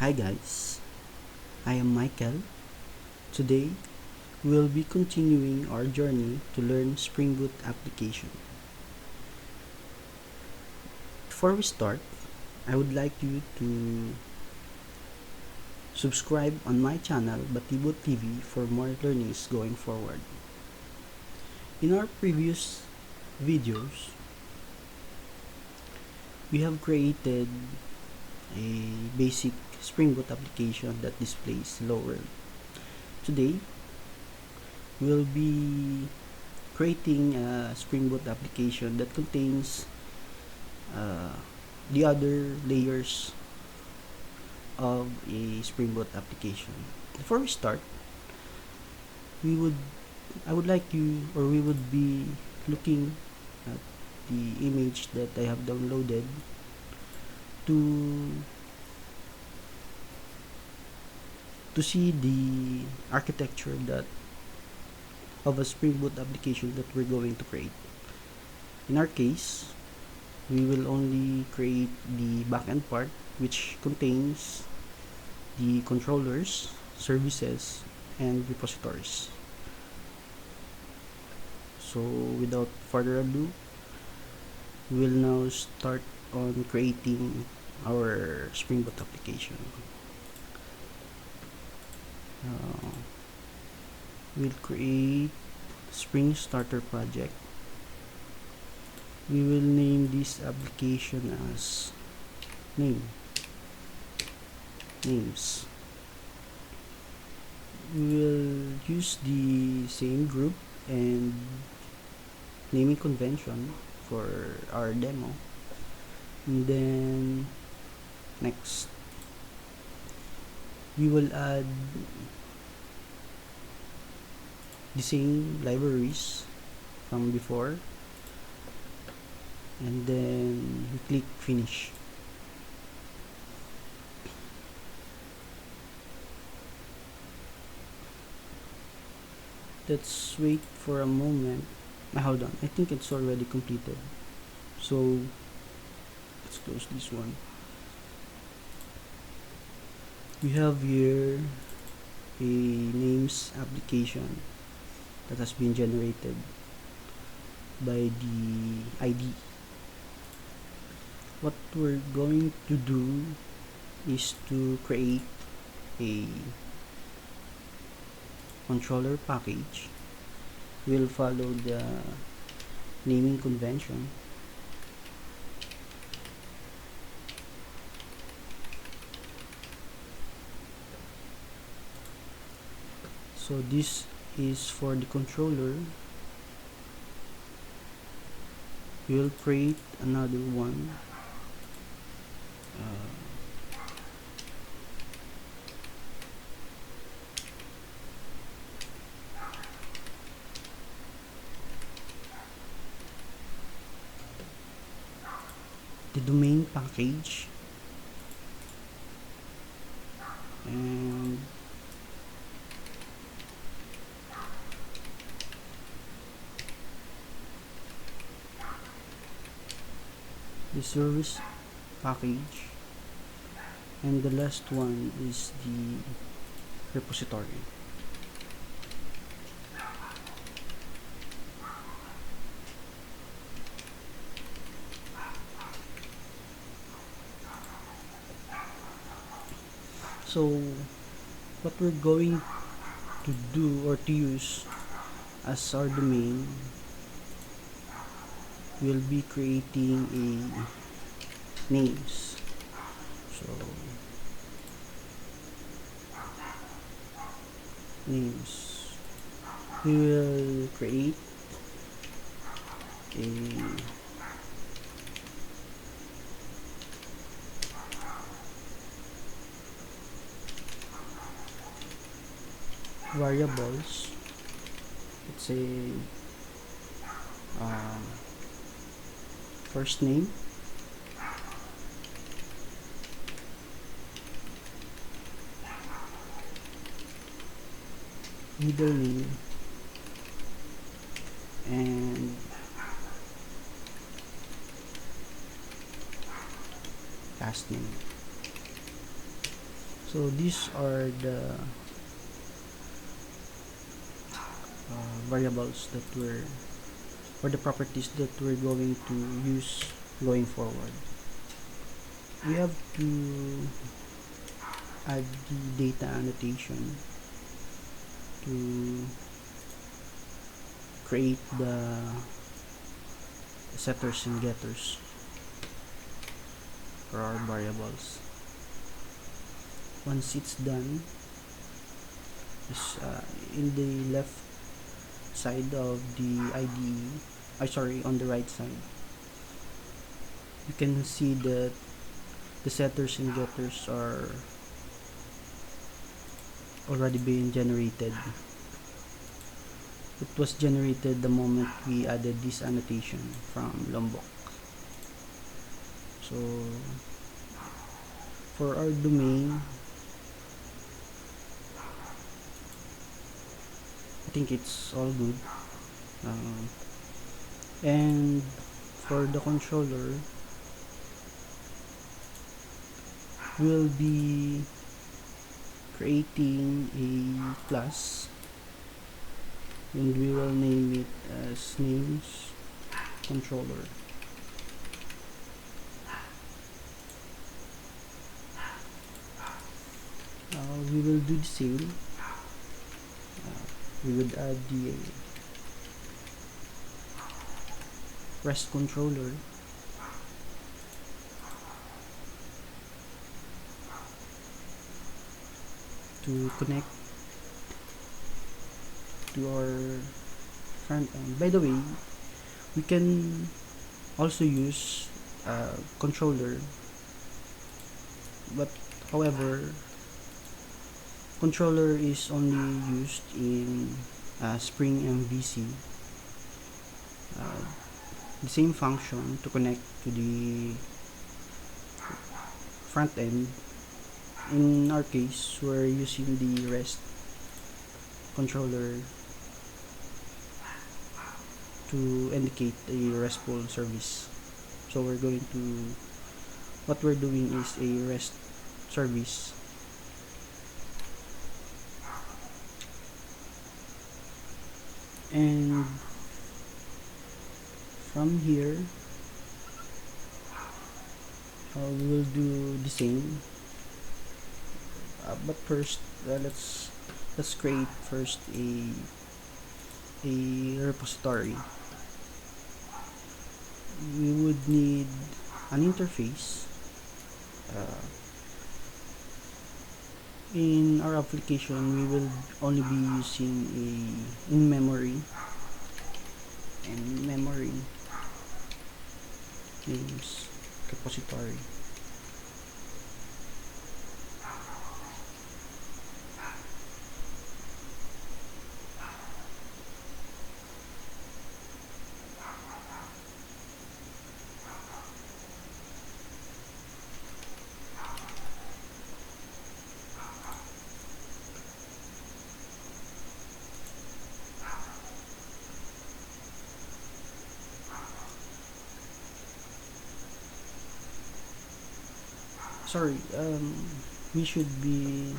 Hi guys, I am Michael. Today, we'll be continuing our journey to learn Spring Boot application. Before we start, I would like you to subscribe on my channel Batiboot TV for more learnings going forward. In our previous videos, we have created a basic Spring Boot application that displays Hello World. Today, we'll be creating a Spring Boot application that contains the other layers of a Spring Boot application. Before we start, we would be looking at the image that I have downloaded to see the architecture of a Spring Boot application that we're going to create. In our case, we will only create the backend part, which contains the controllers, services, and repositories. So without further ado, we will now start on creating our Spring Boot application. We'll create Spring Starter project. We will name this application as names. We will use the same group and naming convention for our demo. And then next, we will add the same libraries from before, and then we click finish. Let's wait for a moment. Hold on, I think it's already completed, so let's close this one. We have here a names application that has been generated by the ID. What we're going to do is to create a controller package. We'll follow the naming convention. So this is for the controller. We'll create another one. The domain package, and the service package, and the last one is the repository. So what we're going to do or to use as our domain, we'll be creating a names. So names, we will create a variables. Let's say first name, middle name, and last name. So these are the variables that we're or the properties that we're going to use going forward. We have to add the data annotation to create the setters and getters for our variables. Once it's done, is in the left side of the IDE, on the right side, you can see that the setters and getters are already being generated. It was generated the moment we added this annotation from Lombok. So for our domain, I think it's all good. And for the controller, we'll be creating a class and we will name it as names controller. We will do the same. We would add the REST controller to connect to our front end. By the way, we can also use controller, but however, controller is only used in Spring MVC. The same function to connect to the front end. In our case, we're using the REST controller to indicate a RESTful service. So what we're doing is a REST service. And from here, we will do the same. But first, let's create first a repository. We would need an interface. In our application, we will only be using a in-memory names repository. Sorry, we should be,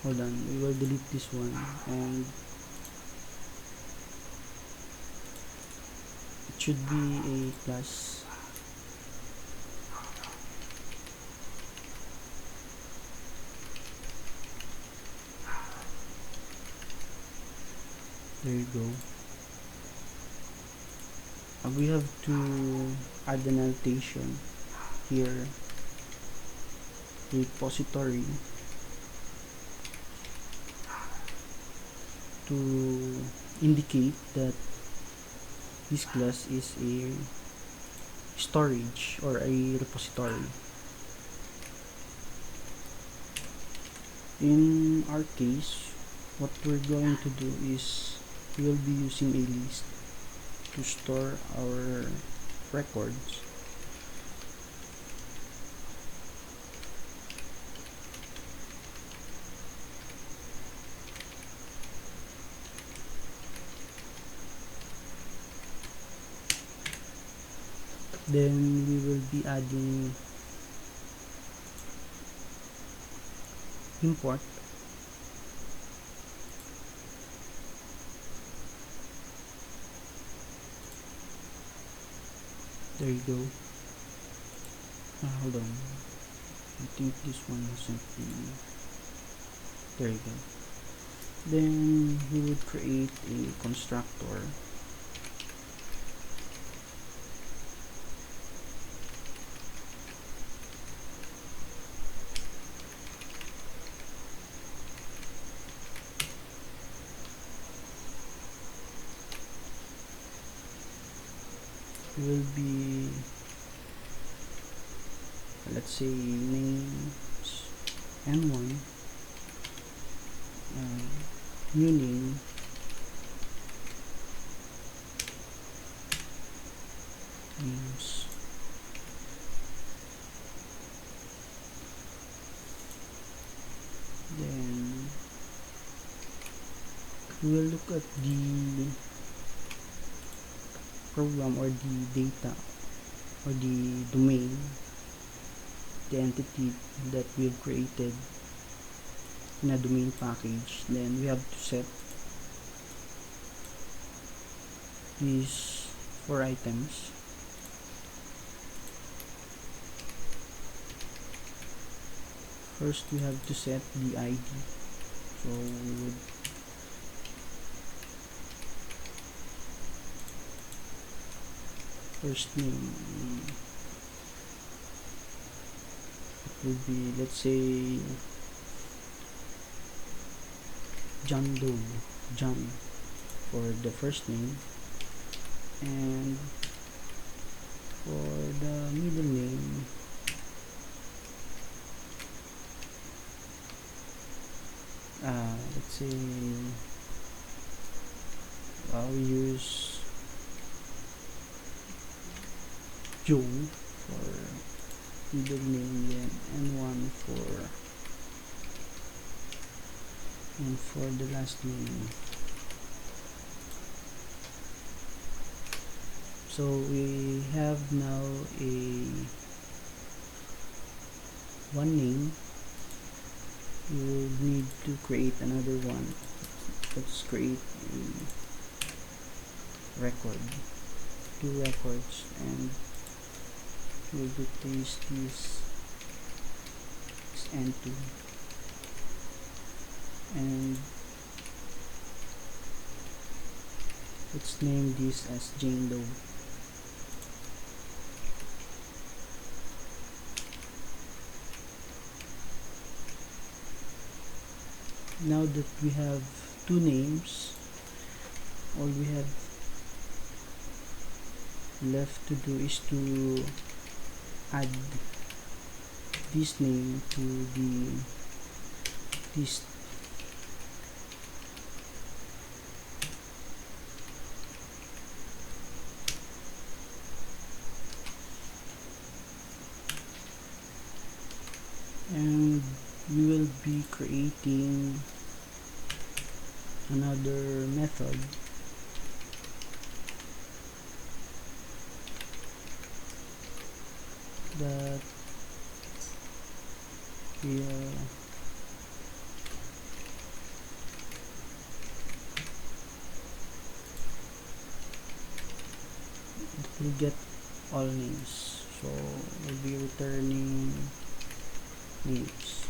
hold on, we will delete this one and it should be a class. There you go. We have to add an annotation here, repository, to indicate that this class is a storage or a repository. In our case, what we're going to do is we will be using a list to store our records. Then we will be adding import. There you go. Hold on, I think this one hasn't been. There you go. Then we would create a constructor. Will be, let's say, names n1, new name, names, then we will look at the program or the data or the domain, the entity that we've created in a domain package. Then we have to set these 4 items. First we have to set the ID, so we would first name, it will be, let's say, John Doe, John for the first name, and for the middle name, let's say I'll use Joe for middle name, then N1 for the last name. So we have now a one name. We will need to create another one. Let's create a record, 2 records, and we'll replace this N2, and let's name this as Jane Doe. Now that we have 2 names, all we have left to do is to add this name to the list. And we will be creating another method that will get all names, so we'll be returning names.